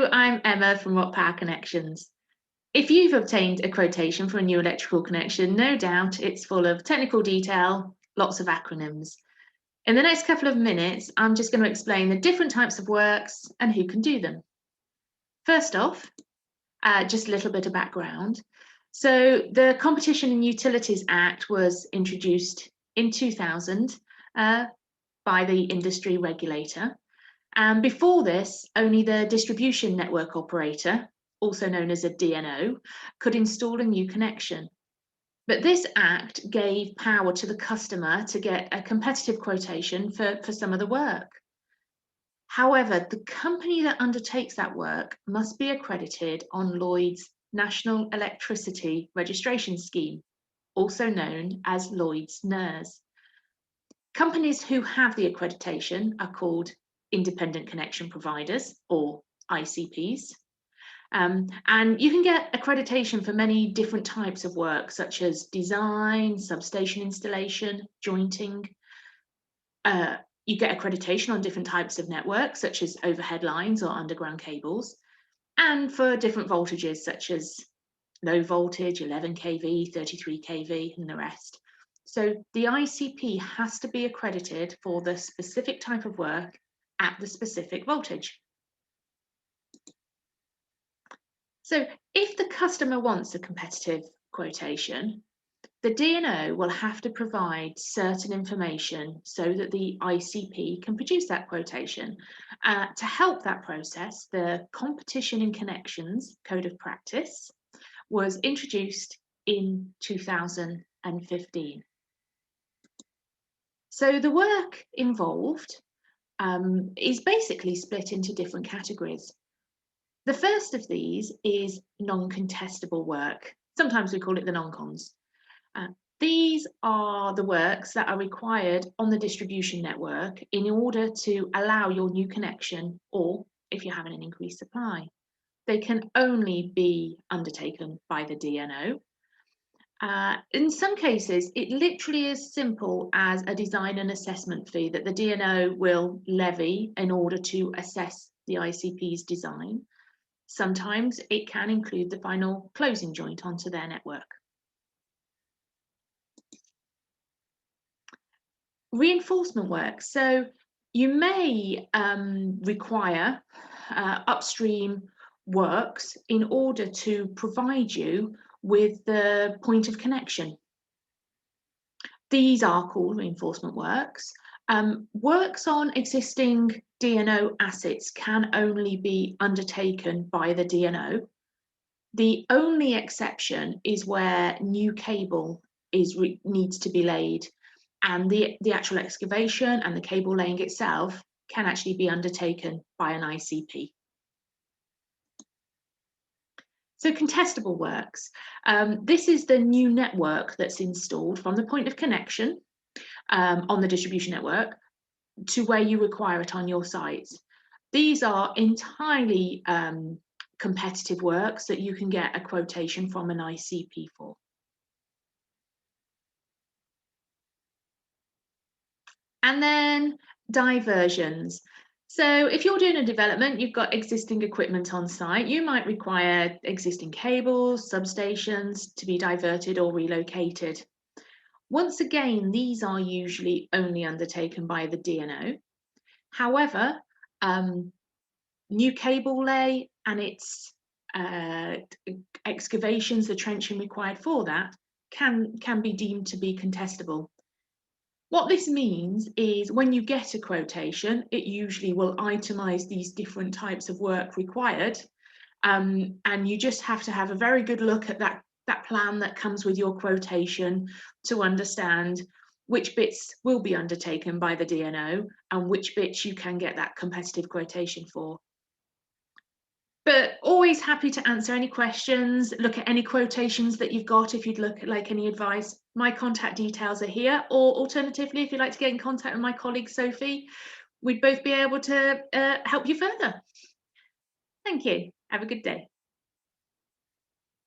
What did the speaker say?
Hello, I'm Emma from Rock Power Connections. If you've obtained a quotation for a new electrical connection, no doubt it's full of technical detail, lots of acronyms. In the next couple of minutes, I'm just going to explain the different types of works and who can do them. First off, just a little bit of background. So the Competition and Utilities Act was introduced in 2000 by the industry regulator. And before this, only the distribution network operator, also known as a DNO, could install a new connection. But this act gave power to the customer to get a competitive quotation for some of the work. However, the company that undertakes that work must be accredited on Lloyd's National Electricity Registration Scheme, also known as Lloyd's NERS. Companies who have the accreditation are called Independent Connection Providers, or ICPs. And you can get accreditation for many different types of work, such as design, substation installation, jointing. You get accreditation on different types of networks, such as overhead lines or underground cables, and for different voltages, such as low voltage, 11 kV, 33 kV, and the rest. So the ICP has to be accredited for the specific type of work at the specific voltage. So if the customer wants a competitive quotation, the DNO will have to provide certain information so that the ICP can produce that quotation. To help that process, the Competition in Connections Code of Practice was introduced in 2015. So the work involved is basically split into different categories. The first of these is non-contestable work. Sometimes we call it the non-cons. These are the works that are required on the distribution network in order to allow your new connection, or if you're having an increased supply. They can only be undertaken by the DNO. In some cases, it literally is simple as a design and assessment fee that the DNO will levy in order to assess the ICP's design. Sometimes it can include the final closing joint onto their network. Reinforcement work. So you may require upstream works in order to provide you with the point of connection. These are called reinforcement works. Works on existing DNO assets can only be undertaken by the DNO. The only exception is where new cable needs to be laid, and the actual excavation and the cable laying itself can actually be undertaken by an ICP. So contestable works. This is the new network that's installed from the point of connection on the distribution network to where you require it on your sites. These are entirely competitive works that you can get a quotation from an ICP for. And then diversions. So if you're doing a development, you've got existing equipment on site, you might require existing cables, substations to be diverted or relocated. Once again, these are usually only undertaken by the DNO. However, new cable lay and its excavations, the trenching required for that, can be deemed to be contestable. What this means is when you get a quotation, it usually will itemize these different types of work required, and you just have to have a very good look at that plan that comes with your quotation to understand which bits will be undertaken by the DNO and which bits you can get that competitive quotation for. But always happy to answer any questions, look at any quotations that you've got if you'd like any advice. My contact details are here, or alternatively, if you'd like to get in contact with my colleague Sophie, we'd both be able to help you further. Thank you. Have a good day.